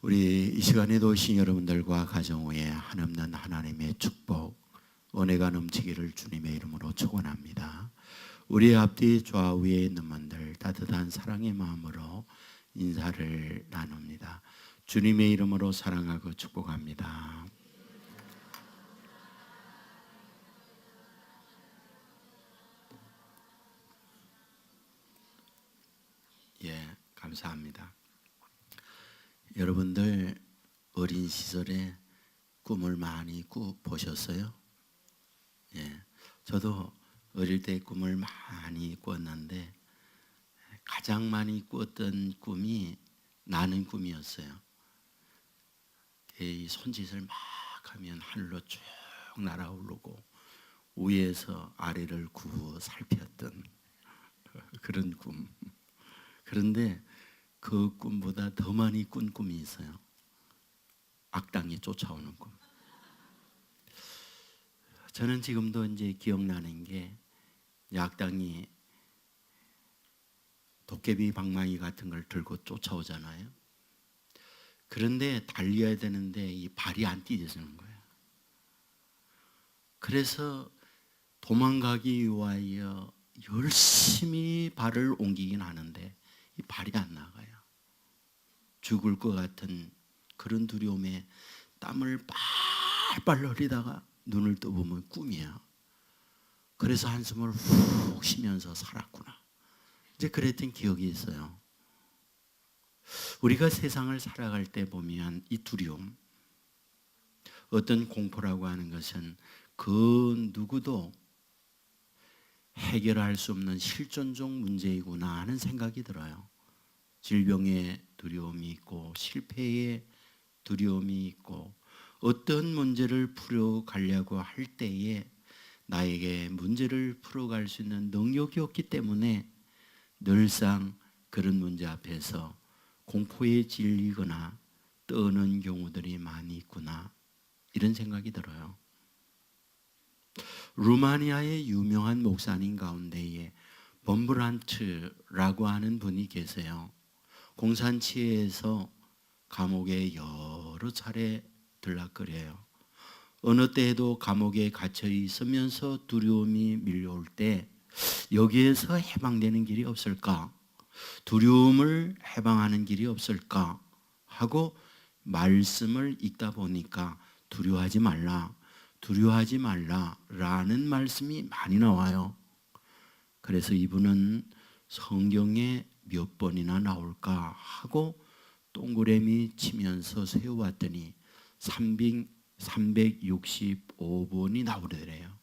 우리 이 시간에도 신 여러분들과 가정 위에 한없는 하나님의 축복, 은혜가 넘치기를 주님의 이름으로 축원합니다. 우리 앞뒤 좌우에 있는 분들 따뜻한 사랑의 마음으로 인사를 나눕니다. 주님의 이름으로 사랑하고 축복합니다. 감사합니다. 여러분들 어린 시절에 꿈을 많이 보셨어요? 저도 어릴 때 꿈을 많이 꿨는데 가장 많이 꿨던 꿈이 나는 꿈이었어요. 이 손짓을 막 하면 하늘로 쭉 날아오르고 위에서 아래를 구워 살폈던 그런 꿈. 그런데 그 꿈보다 더 많이 꾼 꿈이 있어요. 악당이 쫓아오는 꿈. 저는 지금도 이제 기억나는 게 악당이 도깨비 방망이 같은 걸 들고 쫓아오잖아요. 그런데 달려야 되는데 이 발이 안 뛰어지는 거예요. 그래서 도망가기 위하여 열심히 발을 옮기긴 하는데 이 발이 안 나가요. 죽을 것 같은 그런 두려움에 땀을 빨빨 흘리다가 눈을 떠보면 꿈이야. 그래서 한숨을 훅 쉬면서 살았구나. 이제 그랬던 기억이 있어요. 우리가 세상을 살아갈 때 보면 이 두려움, 어떤 공포라고 하는 것은 그 누구도 해결할 수 없는 실존적 문제이구나 하는 생각이 들어요. 질병의 두려움이 있고 실패의 두려움이 있고 어떤 문제를 풀어가려고 할 때에 나에게 문제를 풀어갈 수 있는 능력이 없기 때문에 늘상 그런 문제 앞에서 공포에 질리거나 떠는 경우들이 많이 있구나 이런 생각이 들어요. 루마니아의 유명한 목사님 가운데에 범브란트라고 하는 분이 계세요. 공산치에서 감옥에 여러 차례 들락거려요. 어느 때에도 감옥에 갇혀 있으면서 두려움이 밀려올 때 여기에서 해방되는 길이 없을까? 두려움을 해방하는 길이 없을까? 하고 말씀을 읽다 보니까 두려워하지 말라, 두려워하지 말라라는 말씀이 많이 나와요. 그래서 이분은 성경에 몇 번이나 나올까 하고 동그라미 치면서 세워봤더니 365번이 나오더래요.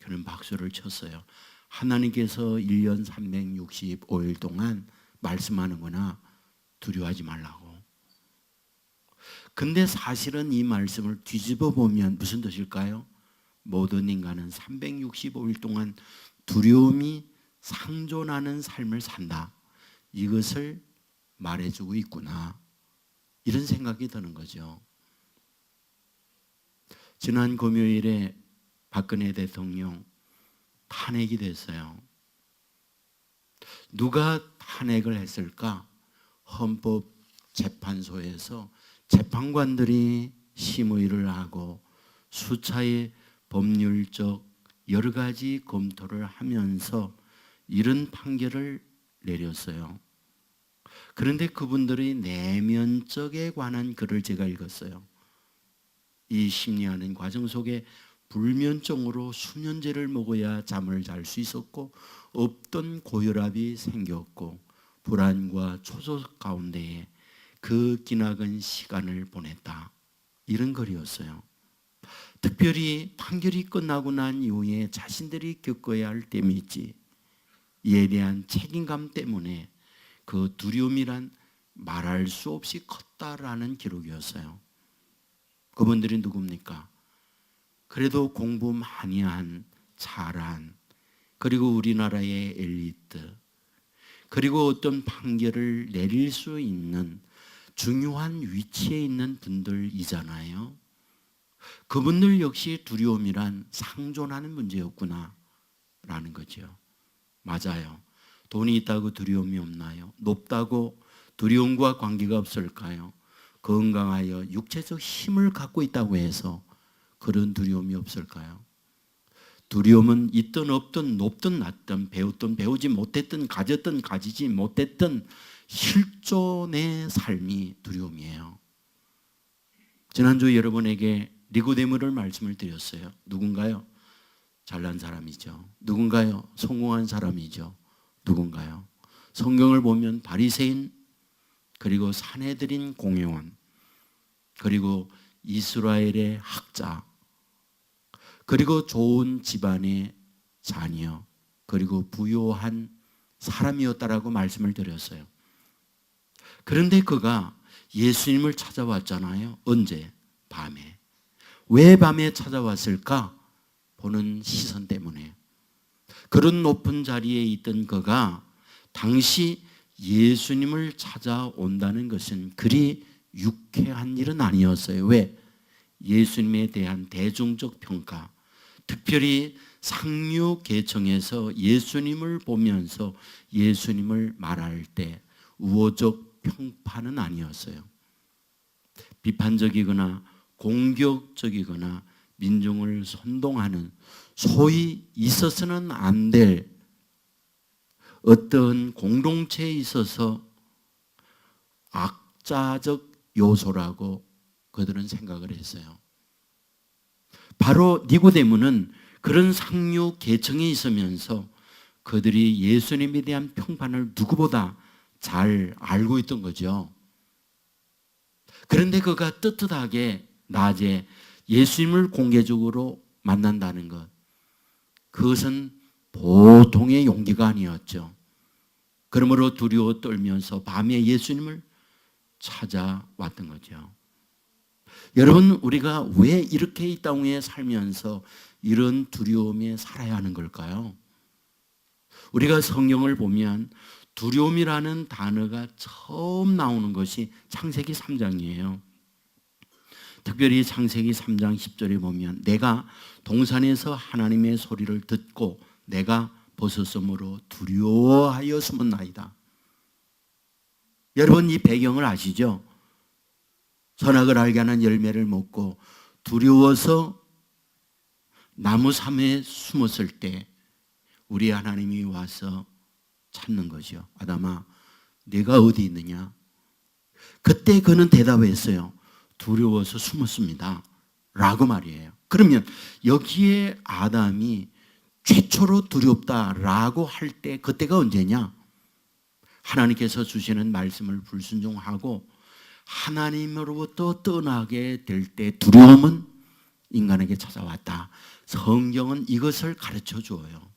그는 박수를 쳤어요. 하나님께서 1년 365일 동안 말씀하는구나. 두려워하지 말라고. 근데 사실은 이 말씀을 뒤집어 보면 무슨 뜻일까요? 모든 인간은 365일 동안 두려움이 상존하는 삶을 산다. 이것을 말해주고 있구나. 이런 생각이 드는 거죠. 지난 금요일에 박근혜 대통령 탄핵이 됐어요. 누가 탄핵을 했을까? 헌법재판소에서 재판관들이 심의를 하고 수차의 법률적 여러 가지 검토를 하면서 이런 판결을 내렸어요. 그런데 그분들의 내면적에 관한 글을 제가 읽었어요. 이 심리하는 과정 속에 불면증으로 수면제를 먹어야 잠을 잘 수 있었고 없던 고혈압이 생겼고 불안과 초조 가운데에 그 기나긴 시간을 보냈다. 이런 글이었어요. 특별히 판결이 끝나고 난 이후에 자신들이 겪어야 할 땜이 있지. 이에 대한 책임감 때문에 그 두려움이란 말할 수 없이 컸다라는 기록이었어요. 그분들이 누굽니까? 그래도 공부 많이 한, 잘한, 그리고 우리나라의 엘리트, 그리고 어떤 판결을 내릴 수 있는 중요한 위치에 있는 분들이잖아요. 그분들 역시 두려움이란 상존하는 문제였구나 라는 거죠. 맞아요. 돈이 있다고 두려움이 없나요? 높다고 두려움과 관계가 없을까요? 건강하여 육체적 힘을 갖고 있다고 해서 그런 두려움이 없을까요? 두려움은 있든 없든 높든 낮든 배웠든 배우지 못했든 가졌든 가지지 못했든 실존의 삶이 두려움이에요. 지난주 여러분에게 니고데모를 말씀을 드렸어요. 누군가요? 잘난 사람이죠. 누군가요? 성공한 사람이죠. 누군가요? 성경을 보면 바리새인, 그리고 산헤드린 공회원, 그리고 이스라엘의 학자, 그리고 좋은 집안의 자녀, 그리고 부유한 사람이었다라고 말씀을 드렸어요. 그런데 그가 예수님을 찾아왔잖아요. 언제? 밤에. 왜 밤에 찾아왔을까? 보는 시선 때문에. 그런 높은 자리에 있던 그가 당시 예수님을 찾아온다는 것은 그리 유쾌한 일은 아니었어요. 왜? 예수님에 대한 대중적 평가, 특별히 상류 계층에서 예수님을 보면서 예수님을 말할 때 우호적 평판은 아니었어요. 비판적이거나 공격적이거나 민중을 선동하는, 소위 있어서는 안 될 어떤 공동체에 있어서 악자적 요소라고 그들은 생각을 했어요. 바로 니고데모는 그런 상류 계층에 있으면서 그들이 예수님에 대한 평판을 누구보다 잘 알고 있던 거죠. 그런데 그가 떳떳하게 낮에 예수님을 공개적으로 만난다는 것, 그것은 보통의 용기가 아니었죠. 그러므로 두려워 떨면서 밤에 예수님을 찾아왔던 거죠. 여러분, 우리가 왜 이렇게 이 땅에 살면서 이런 두려움에 살아야 하는 걸까요? 우리가 성경을 보면 두려움이라는 단어가 처음 나오는 것이 창세기 3장이에요. 특별히 창세기 3장 10절에 보면 내가 동산에서 하나님의 소리를 듣고 내가 벗었으므로 두려워하여 숨었나이다. 여러분, 이 배경을 아시죠? 선악을 알게 하는 열매를 먹고 두려워서 나무 사면에 숨었을 때 우리 하나님이 와서 찾는 거죠. 아담아, 네가 어디 있느냐? 그때 그는 대답했어요. 두려워서 숨었습니다 라고 말이에요. 그러면 여기에 아담이 최초로 두렵다라고 할 때 그때가 언제냐? 하나님께서 주시는 말씀을 불순종하고 하나님으로부터 떠나게 될 때 두려움은 인간에게 찾아왔다. 성경은 이것을 가르쳐 주어요.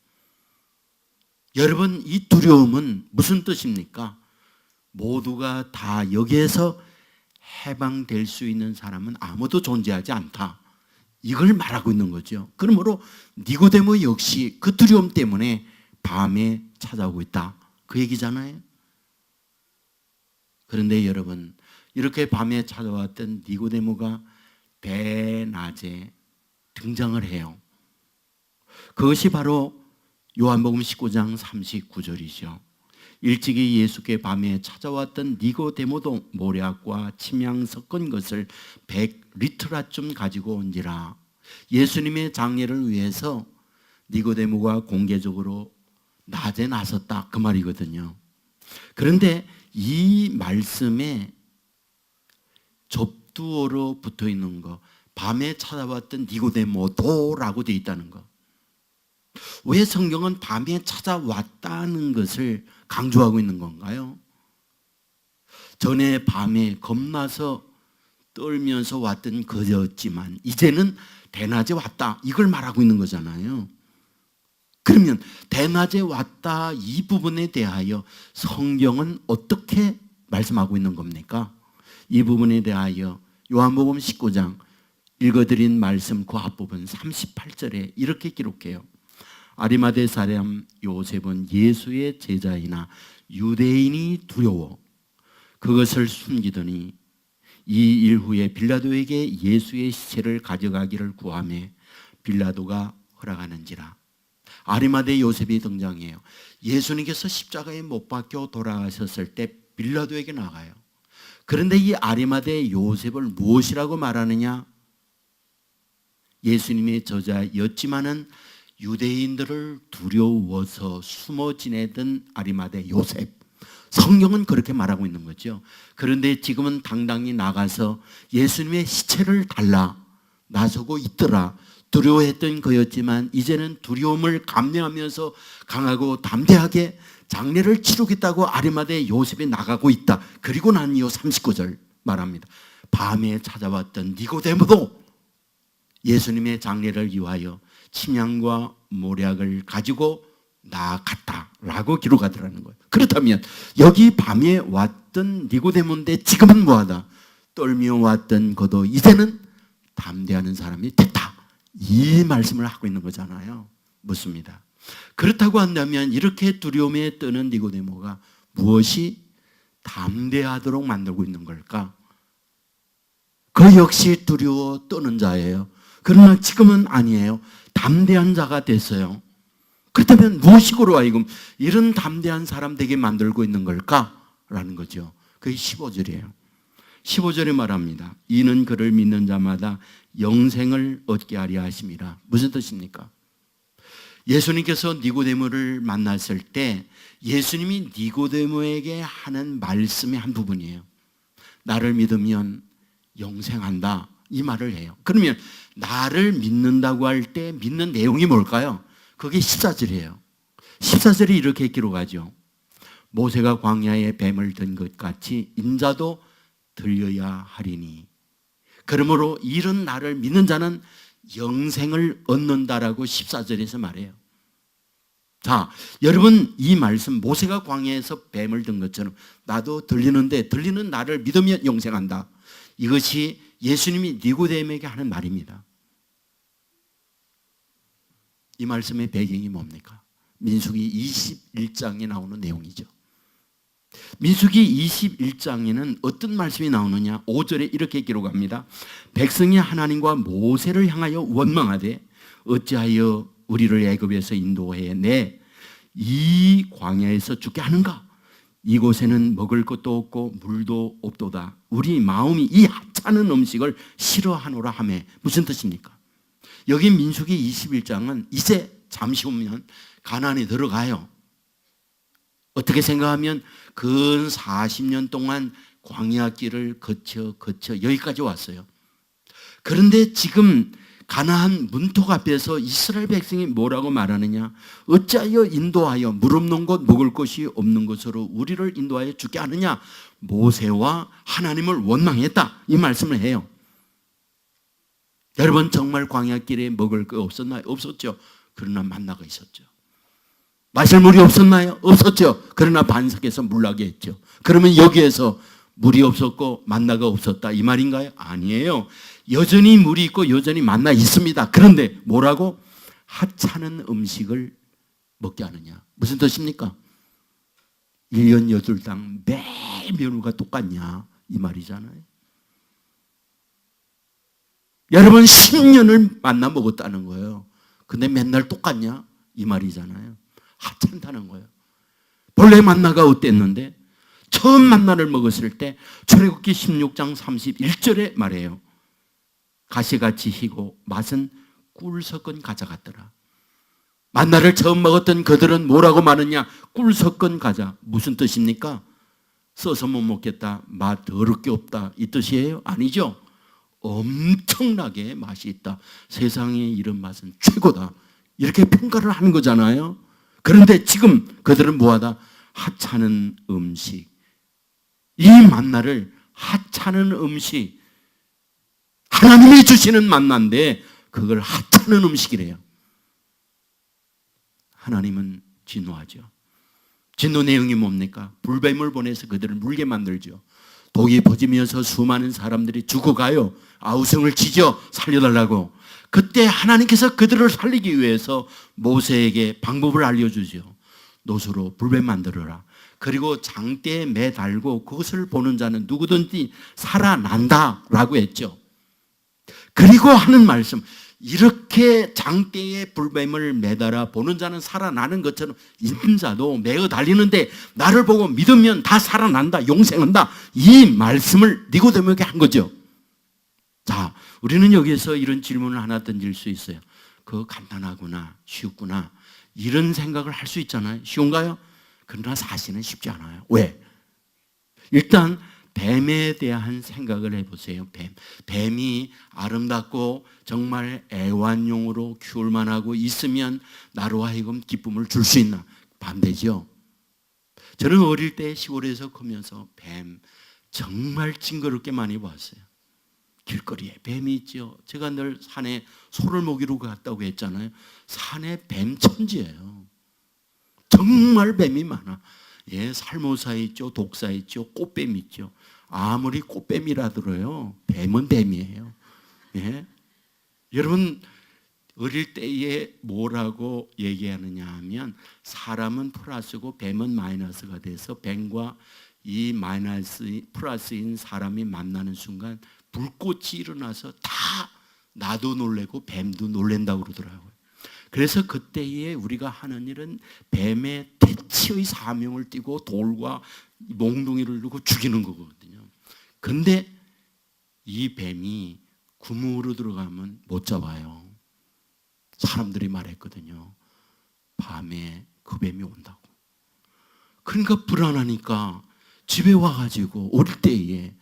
여러분, 이 두려움은 무슨 뜻입니까? 모두가 다 여기에서 해방될 수 있는 사람은 아무도 존재하지 않다. 이걸 말하고 있는 거죠. 그러므로 니고데모 역시 그 두려움 때문에 밤에 찾아오고 있다. 그 얘기잖아요. 그런데 여러분, 이렇게 밤에 찾아왔던 니고데모가 대낮에 등장을 해요. 그것이 바로 요한복음 19장 39절이죠. 일찍이 예수께 밤에 찾아왔던 니고데모도 모략과 침향 섞은 것을 100리터라쯤 가지고 온지라. 예수님의 장례를 위해서 니고데모가 공개적으로 낮에 나섰다, 그 말이거든요. 그런데 이 말씀에 접두어로 붙어 있는 거, 밤에 찾아왔던 니고데모도라고 되어 있다는 거. 왜 성경은 밤에 찾아왔다는 것을 강조하고 있는 건가요? 전에 밤에 겁나서 떨면서 왔던 그였지만 이제는 대낮에 왔다, 이걸 말하고 있는 거잖아요. 그러면 대낮에 왔다 이 부분에 대하여 성경은 어떻게 말씀하고 있는 겁니까? 이 부분에 대하여 요한복음 19장 읽어드린 말씀 그 앞부분 38절에 이렇게 기록해요. 아리마대 사람 요셉은 예수의 제자이나 유대인이 두려워 그것을 숨기더니 이 일 후에 빌라도에게 예수의 시체를 가져가기를 구하매 빌라도가 허락하는지라. 아리마대 요셉이 등장해요. 예수님께서 십자가에 못 박혀 돌아가셨을 때 빌라도에게 나가요. 그런데 이 아리마대 요셉을 무엇이라고 말하느냐? 예수님의 저자였지만은 유대인들을 두려워서 숨어 지내던 아리마대 요셉. 성경은 그렇게 말하고 있는 거죠. 그런데 지금은 당당히 나가서 예수님의 시체를 달라 나서고 있더라. 두려워했던 거였지만 이제는 두려움을 감내하면서 강하고 담대하게 장례를 치르겠다고 아리마대 요셉이 나가고 있다. 그리고 난 이후 39절 말합니다. 밤에 찾아왔던 니고데모도 예수님의 장례를 위하여 침향과 모략을 가지고 나아갔다라고 기록하더라는 거예요. 그렇다면 여기 밤에 왔던 니고데모인데 지금은 뭐하다? 떨며 왔던 그도 이제는 담대하는 사람이 됐다. 이 말씀을 하고 있는 거잖아요. 묻습니다. 그렇다고 한다면 이렇게 두려움에 떠는 니고데모가 무엇이 담대하도록 만들고 있는 걸까? 그 역시 두려워 떠는 자예요. 그러나 지금은 아니에요. 담대한 자가 됐어요. 그렇다면 무엇이고로 하여금 이런 담대한 사람 되게 만들고 있는 걸까라는 거죠. 그게 15절이에요. 15절에 말합니다. 이는 그를 믿는 자마다 영생을 얻게 하려 하심이라. 무슨 뜻입니까? 예수님께서 니고데모를 만났을 때 예수님이 니고데모에게 하는 말씀의 한 부분이에요. 나를 믿으면 영생한다. 이 말을 해요. 그러면 나를 믿는다고 할 때 믿는 내용이 뭘까요? 그게 14절이에요. 14절이 이렇게 기록하죠. 모세가 광야에 뱀을 든 것 같이 인자도 들려야 하리니. 그러므로 이런 나를 믿는 자는 영생을 얻는다라고 14절에서 말해요. 자, 여러분 이 말씀 모세가 광야에서 뱀을 든 것처럼 나도 들리는데 들리는 나를 믿으면 영생한다. 이것이 예수님이 니고데모에게 하는 말입니다. 이 말씀의 배경이 뭡니까? 민수기 21장에 나오는 내용이죠. 민수기 21장에는 어떤 말씀이 나오느냐? 5절에 이렇게 기록합니다. 백성이 하나님과 모세를 향하여 원망하되 어찌하여 우리를 애굽에서 인도해 내 이 광야에서 죽게 하는가? 이곳에는 먹을 것도 없고 물도 없도다. 우리 마음이 이 하찮은 음식을 싫어하노라 하며. 무슨 뜻입니까? 여기 민수기 21장은 이제 잠시 후면 가나안에 들어가요. 어떻게 생각하면 근 40년 동안 광야길을 거쳐 여기까지 왔어요. 그런데 지금 가나안 문턱 앞에서 이스라엘 백성이 뭐라고 말하느냐? 어찌하여 인도하여 물 없는 곳 먹을 것이 없는 곳으로 우리를 인도하여 죽게 하느냐? 모세와 하나님을 원망했다. 이 말씀을 해요. 여러분 정말 광야길에 먹을 거 없었나요? 없었죠. 그러나 만나가 있었죠. 마실 물이 없었나요? 없었죠. 그러나 반석에서 물나게 했죠. 그러면 여기에서 물이 없었고 만나가 없었다 이 말인가요? 아니에요. 여전히 물이 있고 여전히 만나 있습니다. 그런데 뭐라고? 하찮은 음식을 먹게 하느냐. 무슨 뜻입니까? 1년 8당 매 메뉴가 똑같냐 이 말이잖아요. 여러분 10년을 만나 먹었다는 거예요. 근데 맨날 똑같냐 이 말이잖아요. 하찮다는 거예요. 본래 만나가 어땠는데 처음 만나를 먹었을 때 출애굽기 16장 31절에 말해요. 가시같이 희고 맛은 꿀 섞은 과자 같더라. 만나를 처음 먹었던 그들은 뭐라고 말하냐? 꿀 섞은 과자. 무슨 뜻입니까? 써서 못 먹겠다. 맛 더럽게 없다. 이 뜻이에요? 아니죠. 엄청나게 맛이 있다. 세상에 이런 맛은 최고다. 이렇게 평가를 하는 거잖아요. 그런데 지금 그들은 뭐하다? 하찮은 음식. 이 만나를 하찮은 음식. 하나님이 주시는 만나인데 그걸 하찮은 음식이래요. 하나님은 진노하죠. 진노 내용이 뭡니까? 불뱀을 보내서 그들을 물게 만들죠. 독이 퍼지면서 수많은 사람들이 죽어가요. 아우성을 치죠. 살려달라고. 그때 하나님께서 그들을 살리기 위해서 모세에게 방법을 알려주죠. 노수로 불뱀 만들어라. 그리고 장대에 매달고 그것을 보는 자는 누구든지 살아난다라고 했죠. 그리고 하는 말씀, 이렇게 장대의 불뱀을 매달아 보는 자는 살아나는 것처럼 있는 자도 매어 달리는데 나를 보고 믿으면 다 살아난다, 용생한다, 이 말씀을 니고데모에게 한 거죠. 자, 우리는 여기에서 이런 질문을 하나 던질 수 있어요. 그거 간단하구나, 쉽구나, 이런 생각을 할 수 있잖아요. 쉬운가요? 그러나 사실은 쉽지 않아요. 왜? 일단 뱀에 대한 생각을 해보세요. 뱀이 아름답고 정말 애완용으로 키울 만하고 있으면 나로 하여금 기쁨을 줄 수 있나? 반대죠. 저는 어릴 때 시골에서 크면서 뱀 정말 징그럽게 많이 봤어요. 길거리에 뱀이 있죠. 제가 늘 산에 소를 먹이러 갔다고 했잖아요. 산에 뱀 천지예요. 정말 뱀이 많아. 예, 살모사 있죠, 독사 있죠, 꽃뱀 있죠. 아무리 꽃뱀이라 들어요, 뱀은 뱀이에요. 예? 여러분, 어릴 때에 뭐라고 얘기하느냐 하면 사람은 플러스고 뱀은 마이너스가 돼서 뱀과 이 마이너스 플러스인 사람이 만나는 순간 불꽃이 일어나서 다 나도 놀래고 뱀도 놀랜다고 그러더라고요. 그래서 그때에 우리가 하는 일은 뱀의 대치의 사명을 띠고 돌과 몽둥이를 들고 죽이는 거거든요. 근데 이 뱀이 구멍으로 들어가면 못 잡아요. 사람들이 말했거든요. 밤에 그 뱀이 온다고. 그러니까 불안하니까 집에 와가지고 어릴 때에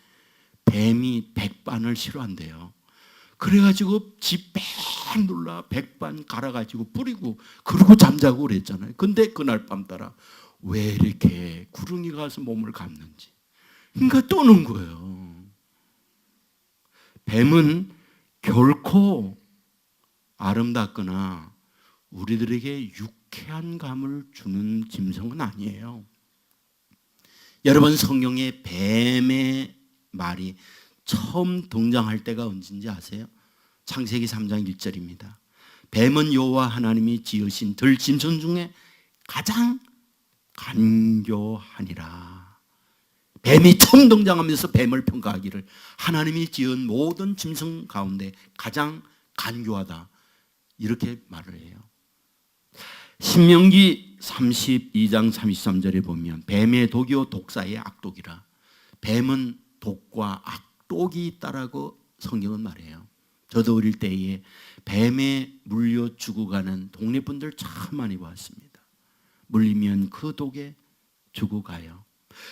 뱀이 백반을 싫어한대요. 그래가지고 집 빽 눌러 백반 갈아가지고 뿌리고 그러고 잠자고 그랬잖아요. 근데 그날 밤 따라 왜 이렇게 구렁이 가서 몸을 감는지 그러니까 떠는 거예요. 뱀은 결코 아름답거나 우리들에게 유쾌한 감을 주는 짐승은 아니에요. 여러분, 성경에 뱀의 말이 처음 등장할 때가 언제인지 아세요? 창세기 3장 1절입니다. 뱀은 여호와 하나님이 지으신 들짐승 중에 가장 간교하니라. 뱀이 처음 등장하면서 뱀을 평가하기를 하나님이 지은 모든 짐승 가운데 가장 간교하다, 이렇게 말을 해요. 신명기 32장 33절에 보면 뱀의 독이요 독사의 악독이라. 뱀은 독과 악독이 있다라고 성경은 말해요. 저도 어릴 때에 뱀에 물려 죽어가는 동네분들 참 많이 봤습니다. 물리면 그 독에 죽어가요.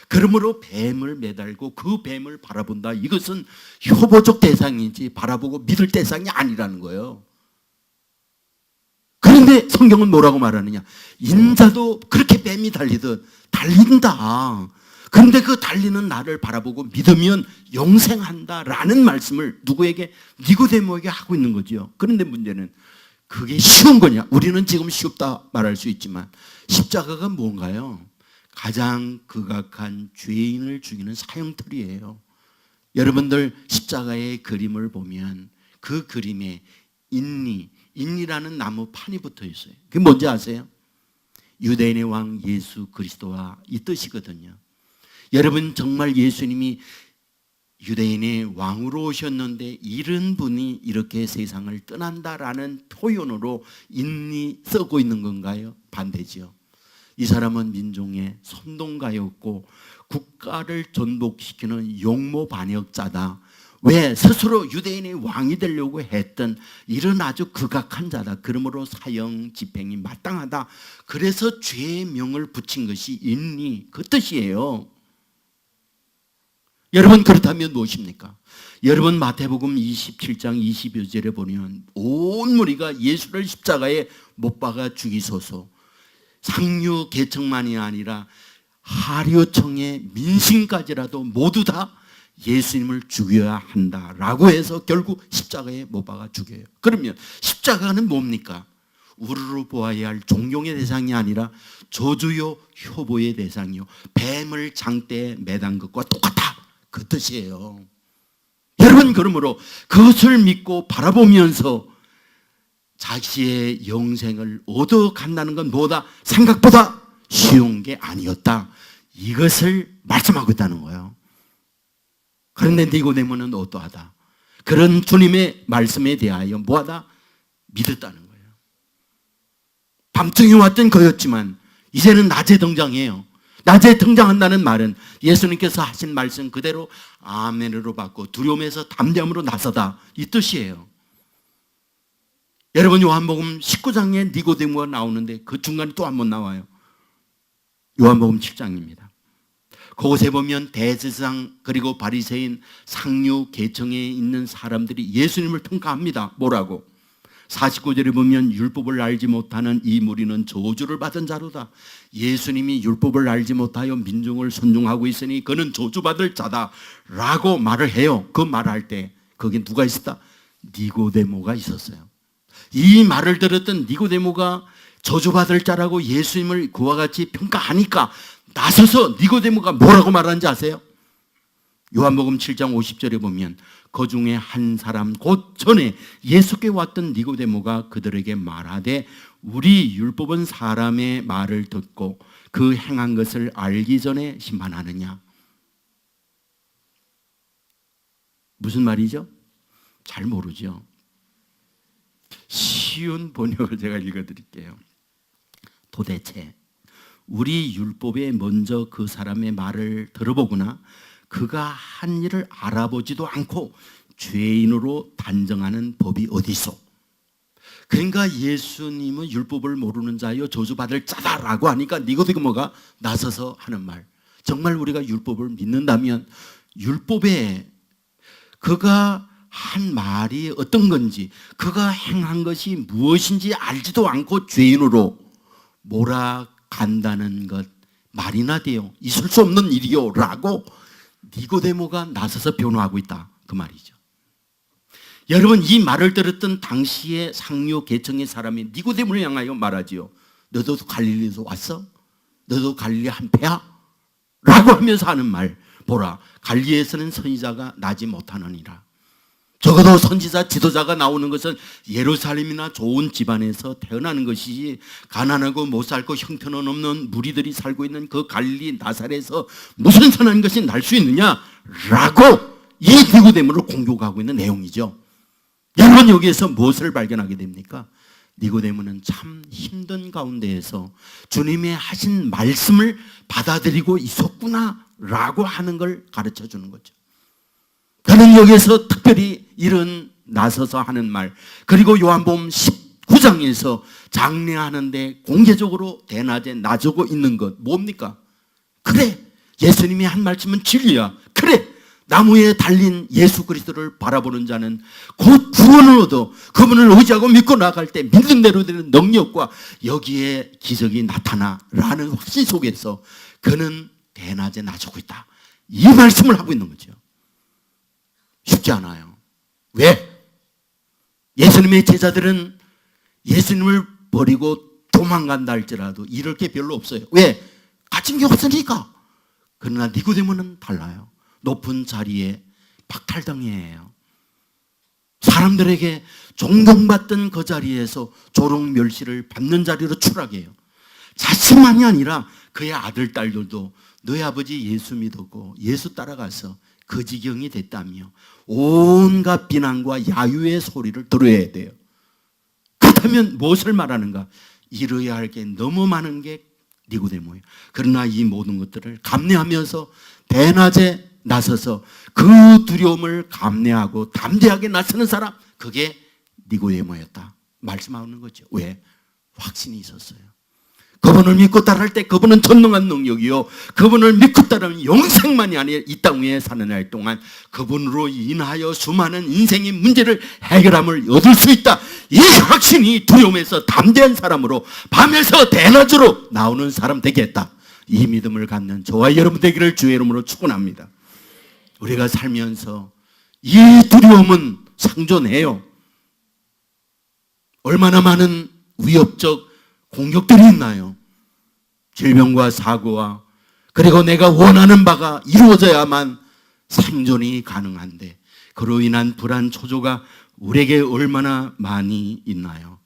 그러므로 뱀을 매달고 그 뱀을 바라본다, 이것은 효보적 대상이지 바라보고 믿을 대상이 아니라는 거예요. 그런데 성경은 뭐라고 말하느냐? 인자도 그렇게 뱀이 달리듯 달린다. 그런데 그 달리는 나를 바라보고 믿으면 영생한다라는 말씀을 누구에게? 니고데모에게 하고 있는 거죠. 그런데 문제는 그게 쉬운 거냐? 우리는 지금 쉽다 말할 수 있지만 십자가가 뭔가요? 가장 극악한 죄인을 죽이는 사형틀이에요. 여러분들 십자가의 그림을 보면 그 그림에 인리라는 나무 판이 붙어 있어요. 그게 뭔지 아세요? 유대인의 왕 예수 그리스도와 이 뜻이거든요. 여러분, 정말 예수님이 유대인의 왕으로 오셨는데 이런 분이 이렇게 세상을 떠난다라는 표현으로 인리 쓰고 있는 건가요? 반대죠. 이 사람은 민중의 선동가였고 국가를 전복시키는 용모 반역자다. 왜? 스스로 유대인의 왕이 되려고 했던 이런 아주 극악한 자다. 그러므로 사형 집행이 마땅하다. 그래서 죄명을 붙인 것이 인리, 그 뜻이에요. 여러분, 그렇다면 무엇입니까? 여러분, 마태복음 27장 22절에 보면 온 무리가 예수를 십자가에 못 박아 죽이소서. 상류 계층만이 아니라 하류층의 민심까지라도 모두 다 예수님을 죽여야 한다라고 해서 결국 십자가에 못 박아 죽여요. 그러면 십자가는 뭡니까? 우르르 보아야 할 존경의 대상이 아니라 저주요 효보의 대상이요, 뱀을 장대에 매단 것과 똑같다, 그 뜻이에요. 여러분, 그러므로 그것을 믿고 바라보면서 자기의 영생을 얻어간다는 건 뭐다? 생각보다 쉬운 게 아니었다, 이것을 말씀하고 있다는 거예요. 그런데 니고데모는 어떠하다? 그런 주님의 말씀에 대하여 뭐하다? 믿었다는 거예요. 밤중에 왔던 거였지만 이제는 낮에 등장해요. 낮에 등장한다는 말은 예수님께서 하신 말씀 그대로 아멘으로 받고 두려움에서 담대함으로 나서다, 이 뜻이에요. 여러분, 요한복음 19장에 니고데모가 나오는데 그 중간에 또 한 번 나와요. 요한복음 7장입니다. 그곳에 보면 대제사장 그리고 바리새인 상류 계층에 있는 사람들이 예수님을 평가합니다. 뭐라고? 49절에 보면 율법을 알지 못하는 이 무리는 저주를 받은 자로다. 예수님이 율법을 알지 못하여 민중을 선종하고 있으니 그는 저주받을 자다 라고 말을 해요. 그 말할 때 거기에 누가 있었다? 니고데모가 있었어요. 이 말을 들었던 니고데모가 저주받을 자라고 예수님을 그와 같이 평가하니까 나서서 니고데모가 뭐라고 말하는지 아세요? 요한복음 7장 50절에 보면 그 중에 한 사람 곧 전에 예수께 왔던 니고데모가 그들에게 말하되 우리 율법은 사람의 말을 듣고 그 행한 것을 알기 전에 심판하느냐. 무슨 말이죠? 잘 모르죠. 쉬운 번역을 제가 읽어드릴게요. 도대체 우리 율법에 먼저 그 사람의 말을 들어보거나 그가 한 일을 알아보지도 않고 죄인으로 단정하는 법이 어디 있어? 그러니까 예수님은 율법을 모르는 자여 저주받을 자다라고 하니까 니고데모가 나서서 하는 말, 정말 우리가 율법을 믿는다면 율법에 그가 한 말이 어떤 건지, 그가 행한 것이 무엇인지 알지도 않고 죄인으로 몰아간다는 것 말이나 돼요. 있을 수 없는 일이요 라고 니고데모가 나서서 변호하고 있다, 그 말이죠. 여러분, 이 말을 들었던 당시의 상류 계층의 사람이 니고데모를 향하여 말하지요. 너도 갈릴리에서 왔어? 너도 갈릴리 한패야? 라고 하면서 하는 말, 보라, 갈릴리에서는 선지자가 나지 못하느니라. 적어도 선지자 지도자가 나오는 것은 예루살렘이나 좋은 집안에서 태어나는 것이지 가난하고 못 살고 형편없는 무리들이 살고 있는 그 갈릴리 나사렛에서 무슨 선한 것이 날 수 있느냐라고 이 니고데모를 공격하고 있는 내용이죠. 여러분, 여기에서 무엇을 발견하게 됩니까? 니고데모는 참 힘든 가운데에서 주님의 하신 말씀을 받아들이고 있었구나라고 하는 걸 가르쳐 주는 거죠. 그는 여기에서 특별히 이런 나서서 하는 말, 그리고 요한복음 19장에서 장례하는데 공개적으로 대낮에 나서고 있는 것 뭡니까? 그래, 예수님이 한 말씀은 진리야. 그래, 나무에 달린 예수 그리스도를 바라보는 자는 곧 구원을 얻어 그분을 의지하고 믿고 나아갈 때 믿는 대로 되는 능력과 여기에 기적이 나타나라는 확신 속에서 그는 대낮에 나서고 있다, 이 말씀을 하고 있는 거죠. 쉽지 않아요. 왜? 예수님의 제자들은 예수님을 버리고 도망간다 할지라도 이럴 게 별로 없어요. 왜? 가진 게 없으니까. 그러나 니고데모는 달라요. 높은 자리에 박탈당해야 해요. 사람들에게 존경받던 그 자리에서 조롱 멸시를 받는 자리로 추락해요. 자신만이 아니라 그의 아들, 딸들도 너희 아버지 예수 믿었고 예수 따라가서 그 지경이 됐다며 온갖 비난과 야유의 소리를 들어야 돼요. 그렇다면 무엇을 말하는가? 이뤄야 할 게 너무 많은 게 니고데모예요. 그러나 이 모든 것들을 감내하면서 대낮에 나서서 그 두려움을 감내하고 담대하게 나서는 사람, 그게 니고데모였다 말씀하는 거죠. 왜? 확신이 있었어요. 그분을 믿고 따를 때 그분은 전능한 능력이요, 그분을 믿고 따르면 영생만이 아니라 이 땅 위에 사는 날 동안 그분으로 인하여 수많은 인생의 문제를 해결함을 얻을 수 있다, 이 확신이 두려움에서 담대한 사람으로 밤에서 대낮으로 나오는 사람 되겠다, 이 믿음을 갖는 저와 여러분 되기를 주의 이름으로 축원합니다. 우리가 살면서 이 두려움은 상존해요. 얼마나 많은 위협적 공격들이 있나요? 질병과 사고와, 그리고 내가 원하는 바가 이루어져야만 생존이 가능한데 그로 인한 불안, 초조가 우리에게 얼마나 많이 있나요?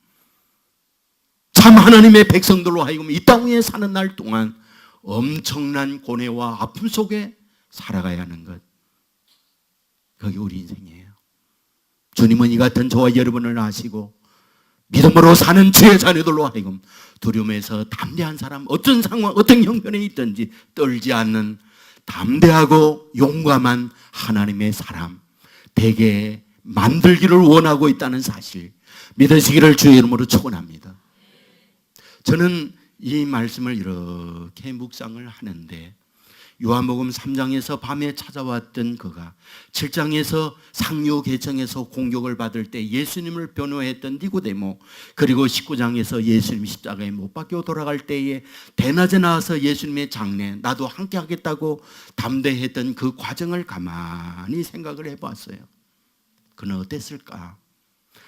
참 하나님의 백성들로 하여금 이 땅 위에 사는 날 동안 엄청난 고뇌와 아픔 속에 살아가야 하는 것, 그게 우리 인생이에요. 주님은 이 같은 저와 여러분을 아시고 믿음으로 사는 주의 자녀들로 하여금 두려움에서 담대한 사람, 어떤 상황, 어떤 형편에 있든지 떨지 않는 담대하고 용감한 하나님의 사람 되게 만들기를 원하고 있다는 사실 믿으시기를 주의 이름으로 축원합니다. 저는 이 말씀을 이렇게 묵상을 하는데 요한복음 3장에서 밤에 찾아왔던 그가 7장에서 상류계층에서 공격을 받을 때 예수님을 변호했던 니고데모, 그리고 19장에서 예수님 십자가에 못 박혀 돌아갈 때에 대낮에 나와서 예수님의 장례 나도 함께 하겠다고 담대했던 그 과정을 가만히 생각을 해봤어요. 그는 어땠을까?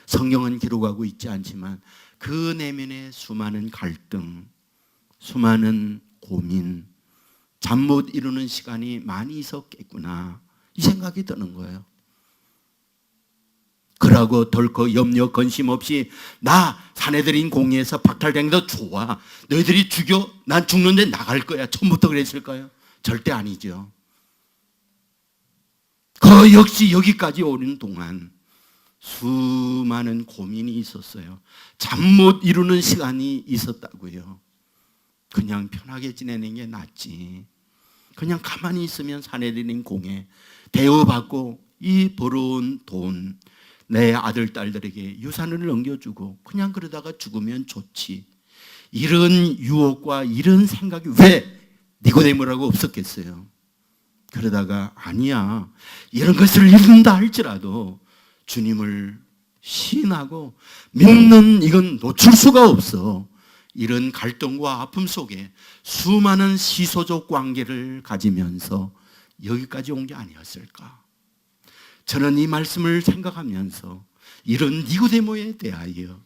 성경은 기록하고 있지 않지만 그 내면의 수많은 갈등, 수많은 고민, 잠 못 이루는 시간이 많이 있었겠구나 이 생각이 드는 거예요. 그러고 덜컥 염려 근심 없이 나 사내들인 공의에서 박탈당해도 좋아, 너희들이 죽여 난 죽는데 나갈 거야, 처음부터 그랬을까요? 절대 아니죠. 그 역시 여기까지 오는 동안 수많은 고민이 있었어요. 잠 못 이루는 시간이 있었다고요. 그냥 편하게 지내는 게 낫지, 그냥 가만히 있으면 사내들인 공에 대우받고 이 벌어온 돈 내 아들 딸들에게 유산을 넘겨주고 그냥 그러다가 죽으면 좋지, 이런 유혹과 이런 생각이 왜 니고데모라고 없었겠어요? 그러다가 아니야, 이런 것을 잃는다 할지라도 주님을 신하고 믿는 이건 놓칠 수가 없어. 이런 갈등과 아픔 속에 수많은 시소적 관계를 가지면서 여기까지 온 게 아니었을까? 저는 이 말씀을 생각하면서 이런 니고데모에 대하여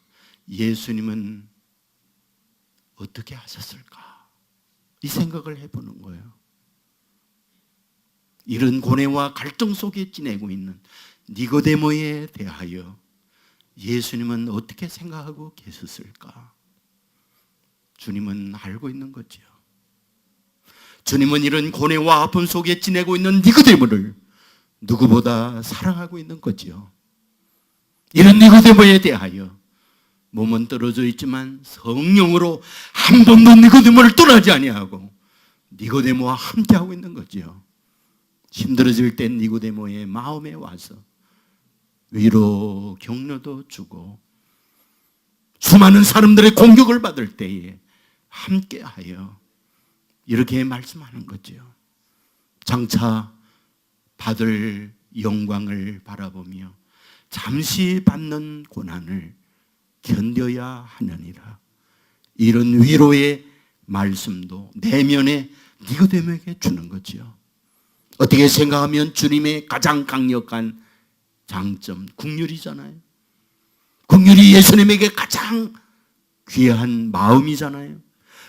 예수님은 어떻게 하셨을까? 이 생각을 해보는 거예요. 이런 고뇌와 갈등 속에 지내고 있는 니고데모에 대하여 예수님은 어떻게 생각하고 계셨을까? 주님은 알고 있는 거죠. 주님은 이런 고뇌와 아픔 속에 지내고 있는 니고데모를 누구보다 사랑하고 있는 거죠. 이런 니고데모에 대하여 몸은 떨어져 있지만 성령으로 한 번도 니고데모를 떠나지 아니하고 니고데모와 함께하고 있는 거죠. 힘들어질 땐 니고데모의 마음에 와서 위로 격려도 주고 수많은 사람들의 공격을 받을 때에 함께하여 이렇게 말씀하는 거죠. 장차 받을 영광을 바라보며 잠시 받는 고난을 견뎌야 하느니라. 이런 위로의 말씀도 내면에 니고데모에게 주는 거죠. 어떻게 생각하면 주님의 가장 강력한 장점, 긍휼이잖아요. 긍휼이 예수님에게 가장 귀한 마음이잖아요.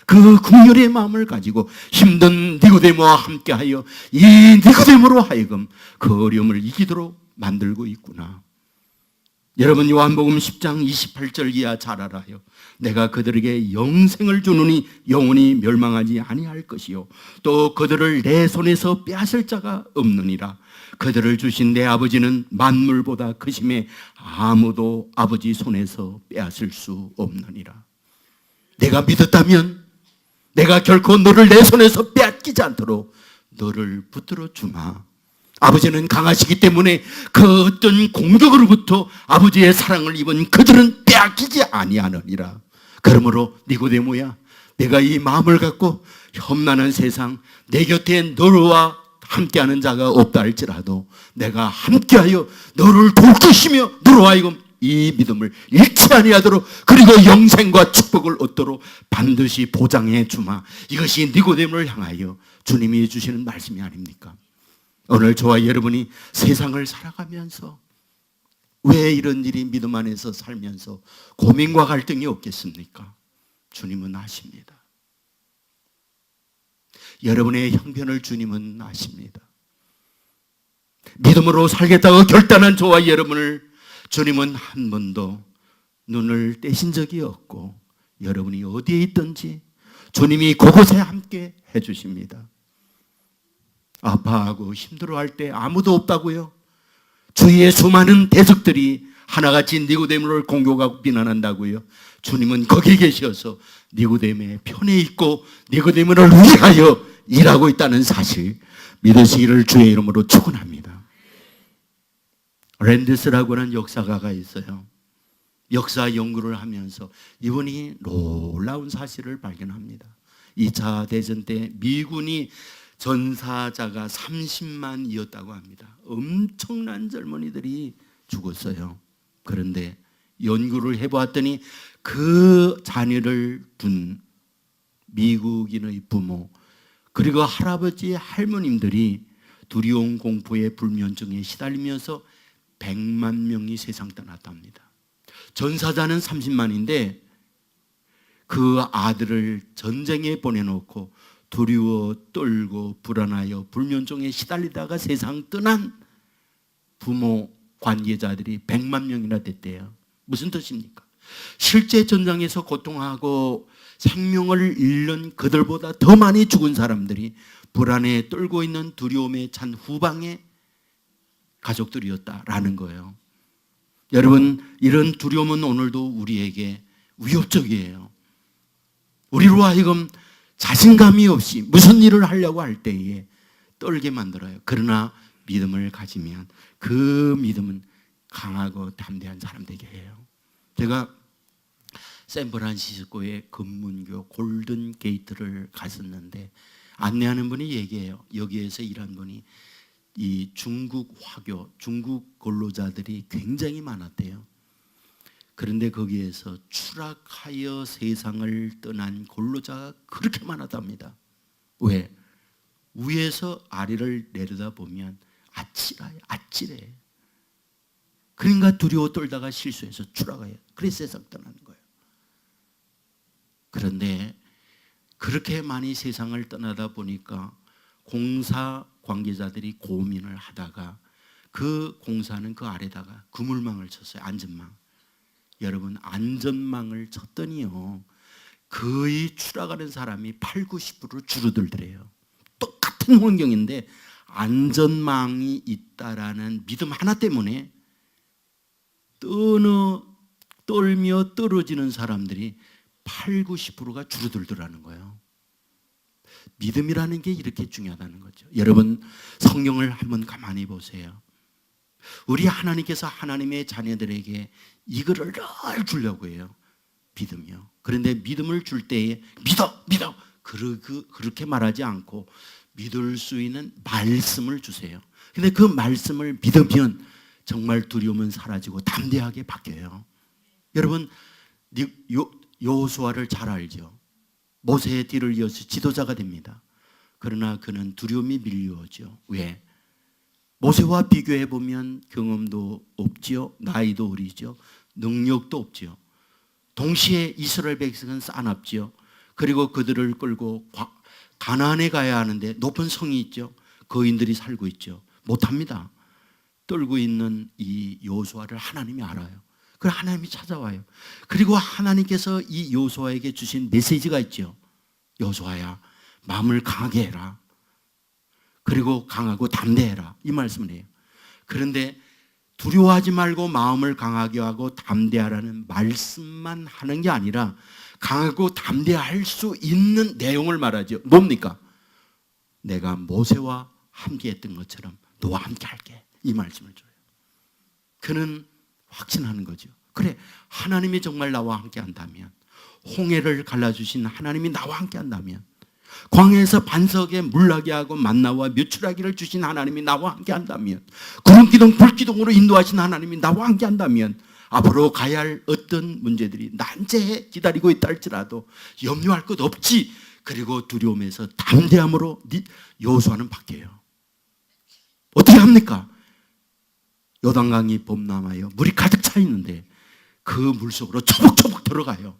그 긍휼의 마음을 가지고 힘든 니고데모와 함께하여 이 니고데모로 하여금 그 어려움을 이기도록 만들고 있구나. 여러분 요한복음 10장 28절 이하 잘 알아요. 내가 그들에게 영생을 주노니 영원히 멸망하지 아니할 것이요 또 그들을 내 손에서 빼앗을 자가 없느니라. 그들을 주신 내 아버지는 만물보다 크심에 아무도 아버지 손에서 빼앗을 수 없느니라. 내가 믿었다면 내가 결코 너를 내 손에서 빼앗기지 않도록 너를 붙들어 주마. 아버지는 강하시기 때문에 그 어떤 공격으로부터 아버지의 사랑을 입은 그들은 빼앗기지 아니하느니라. 그러므로 니고데모야, 내가 이 마음을 갖고 험난한 세상 내 곁에 너와 함께하는 자가 없다 할지라도 내가 함께하여 너를 도울 것이며 너로 하여금 이 믿음을 잃지 아니하도록 그리고 영생과 축복을 얻도록 반드시 보장해 주마. 이것이 니고데모를 향하여 주님이 주시는 말씀이 아닙니까? 오늘 저와 여러분이 세상을 살아가면서 왜 이런 일이 믿음 안에서 살면서 고민과 갈등이 없겠습니까? 주님은 아십니다. 여러분의 형편을 주님은 아십니다. 믿음으로 살겠다고 결단한 저와 여러분을 주님은 한 번도 눈을 떼신 적이 없고 여러분이 어디에 있든지 주님이 그곳에 함께 해주십니다. 아파하고 힘들어할 때 아무도 없다고요? 주위의 수많은 대적들이 하나같이 니고데모를 공격하고 비난한다고요. 주님은 거기 계셔서 니고데모의 편에 있고 니고데모를 위하여 일하고 있다는 사실 믿으시기를 주의 이름으로 축원합니다. 랜드스라고 하는 역사가가 있어요. 역사 연구를 하면서 이분이 놀라운 사실을 발견합니다. 2차 대전 때 미군이 전사자가 30만이었다고 합니다. 엄청난 젊은이들이 죽었어요. 그런데 연구를 해보았더니 그 자녀를 둔 미국인의 부모 그리고 할아버지 할머님들이 두려운 공포에 불면증에 시달리면서 100만 명이 세상 떠났답니다. 전사자는 30만인데 그 아들을 전쟁에 보내놓고 두려워 떨고 불안하여 불면증에 시달리다가 세상 떠난 부모 관계자들이 100만 명이나 됐대요. 무슨 뜻입니까? 실제 전장에서 고통하고 생명을 잃는 그들보다 더 많이 죽은 사람들이 불안에 떨고 있는 두려움에 찬 후방의 가족들이었다라는 거예요. 여러분, 이런 두려움은 오늘도 우리에게 위협적이에요. 우리로 하여금 자신감이 없이 무슨 일을 하려고 할 때에 떨게 만들어요. 그러나 믿음을 가지면 그 믿음은 강하고 담대한 사람 되게 해요. 제가 샌프란시스코의 금문교 골든 게이트를 갔었는데 안내하는 분이 얘기해요. 여기에서 일한 분이 이 중국 화교, 중국 근로자들이 굉장히 많았대요. 그런데 거기에서 추락하여 세상을 떠난 근로자가 그렇게 많았답니다. 왜? 위에서 아래를 내려다보면 아찔해. 그러니까 두려워 떨다가 실수해서 추락해요. 그래서 세상 떠나는 거예요. 그런데 그렇게 많이 세상을 떠나다 보니까 공사 관계자들이 고민을 하다가 그 공사는 그 아래다가 그물망을 쳤어요. 안전망. 여러분, 안전망을 쳤더니요 거의 추락하는 사람이 80-90% 줄어들더래요. 똑같은 환경인데 안전망이 있다라는 믿음 하나 때문에 떨며 떨어지는 사람들이 80-90%가 줄어들더라는 거예요. 믿음이라는 게 이렇게 중요하다는 거죠. 여러분, 성경을 한번 가만히 보세요. 우리 하나님께서 하나님의 자녀들에게 이거를 늘 주려고 해요. 믿음이요. 그런데 믿음을 줄 때에 믿어 그렇게 말하지 않고 믿을 수 있는 말씀을 주세요. 근데 그 말씀을 믿으면 정말 두려움은 사라지고 담대하게 바뀌어요. 여러분, 여호수아를 잘 알죠. 모세의 뒤를 이어서 지도자가 됩니다. 그러나 그는 두려움이 밀려오죠. 왜? 모세와 비교해 보면 경험도 없지요, 나이도 어리죠, 능력도 없지요. 동시에 이스라엘 백성은 싸납지요. 그리고 그들을 끌고 가나안에 가야 하는데 높은 성이 있죠. 거인들이 살고 있죠. 못합니다. 떨고 있는 이 여호수아를 하나님이 알아요. 그래서 하나님이 찾아와요. 그리고 하나님께서 이 여호수아에게 주신 메시지가 있죠. 여호수아야, 마음을 강하게 해라. 그리고 강하고 담대해라. 이 말씀을 해요. 그런데 두려워하지 말고 마음을 강하게 하고 담대하라는 말씀만 하는 게 아니라 강하고 담대할 수 있는 내용을 말하죠. 뭡니까? 내가 모세와 함께 했던 것처럼 너와 함께 할게. 이 말씀을 줘요. 그는 확신하는 거죠. 그래, 하나님이 정말 나와 함께 한다면, 홍해를 갈라주신 하나님이 나와 함께 한다면, 광야에서 반석에 물나게 하고 만나와 메추라기를 주신 하나님이 나와 함께 한다면, 구름기둥 불기둥으로 인도하신 하나님이 나와 함께 한다면, 앞으로 가야 할 어떤 문제들이 난제해 기다리고 있다 할지라도 염려할 것 없지. 그리고 두려움에서 담대함으로 여호수아는 바뀌어요. 어떻게 합니까? 요단강이 범람하여 물이 가득 차 있는데 그 물속으로 초복초복 들어가요.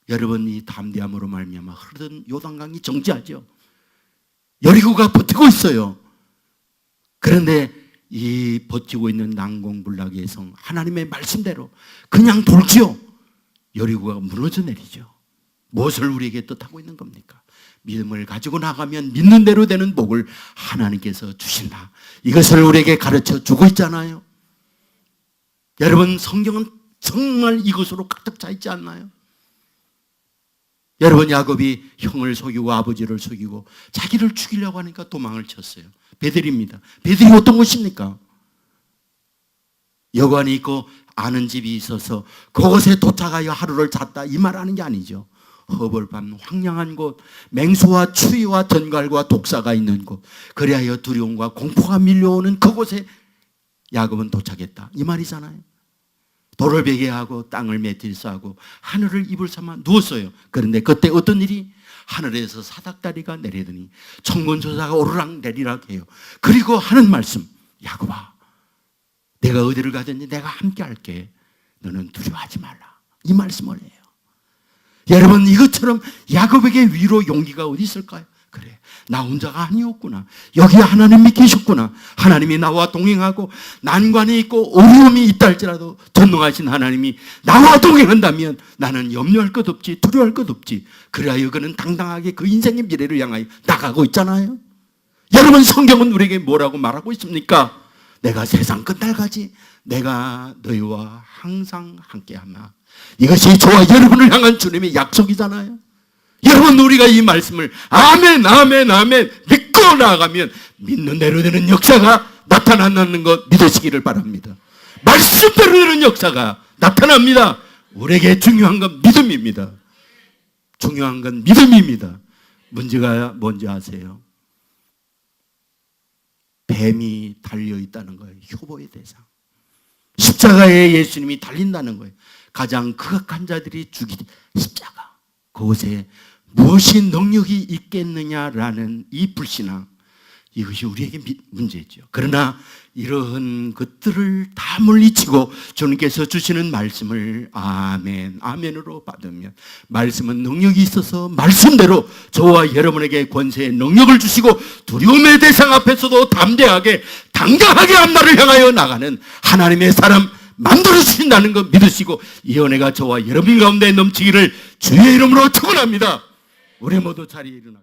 여러분, 이 담대함으로 말미암아 흐르던 요단강이 정지하죠. 여리고가 버티고 있어요. 그런데 이 버티고 있는 난공불락의 성, 하나님의 말씀대로 그냥 돌지요. 여리고가 무너져 내리죠. 무엇을 우리에게 뜻하고 있는 겁니까? 믿음을 가지고 나가면 믿는 대로 되는 복을 하나님께서 주신다. 이것을 우리에게 가르쳐 주고 있잖아요. 여러분, 성경은 정말 이것으로 가득 차 있지 않나요? 여러분, 야곱이 형을 속이고 아버지를 속이고 자기를 죽이려고 하니까 도망을 쳤어요. 베델입니다. 베델이 어떤 곳입니까? 여관이 있고 아는 집이 있어서 그곳에 도착하여 하루를 잤다, 이 말하는 게 아니죠. 허벌판 황량한 곳, 맹수와 추위와 전갈과 독사가 있는 곳, 그리하여 두려움과 공포가 밀려오는 그곳에 야곱은 도착했다, 이 말이잖아요. 돌을 베개하고 땅을 매질싸고 하늘을 이불 삼아 누웠어요. 그런데 그때 어떤 일이? 하늘에서 사닥다리가 내리더니 천군천사가 오르락 내리락 해요. 그리고 하는 말씀, 야곱아, 내가 어디를 가든지 내가 함께 할게. 너는 두려워하지 말라. 이 말씀을 해요. 여러분, 이것처럼 야곱에게 위로 용기가 어디 있을까요? 그래, 나 혼자가 아니었구나. 여기 하나님이 계셨구나. 하나님이 나와 동행하고 난관이 있고 어려움이 있다 할지라도 전능하신 하나님이 나와 동행한다면 나는 염려할 것 없지, 두려워할 것 없지. 그래야 그는 당당하게 그 인생의 미래를 향하여 나가고 있잖아요. 여러분, 성경은 우리에게 뭐라고 말하고 있습니까? 내가 세상 끝날까지 내가 너희와 항상 함께하마. 이것이 저와 여러분을 향한 주님의 약속이잖아요. 여러분, 우리가 이 말씀을 아멘 아멘 아멘 믿고 나아가면 믿는 대로 되는 역사가 나타난다는 것 믿으시기를 바랍니다. 말씀대로 되는 역사가 나타납니다. 우리에게 중요한 건 믿음입니다. 중요한 건 믿음입니다. 문제가 뭔지 아세요? 뱀이 달려있다는 거예요. 효보의 대상. 십자가에 예수님이 달린다는 거예요. 가장 극악한 자들이 죽이는 십자가. 그곳에 무엇이 능력이 있겠느냐라는 이 불신앙, 이것이 우리에게 문제죠. 그러나 이러한 것들을 다 물리치고 주님께서 주시는 말씀을 아멘, 아멘으로 받으면 말씀은 능력이 있어서 말씀대로 저와 여러분에게 권세의 능력을 주시고 두려움의 대상 앞에서도 담대하게 당당하게 앞날을 향하여 나가는 하나님의 사람 만들어주신다는 것 믿으시고 이 은혜가 저와 여러분 가운데 넘치기를 주의 이름으로 축원합니다. 우리 모두 자리에 일어나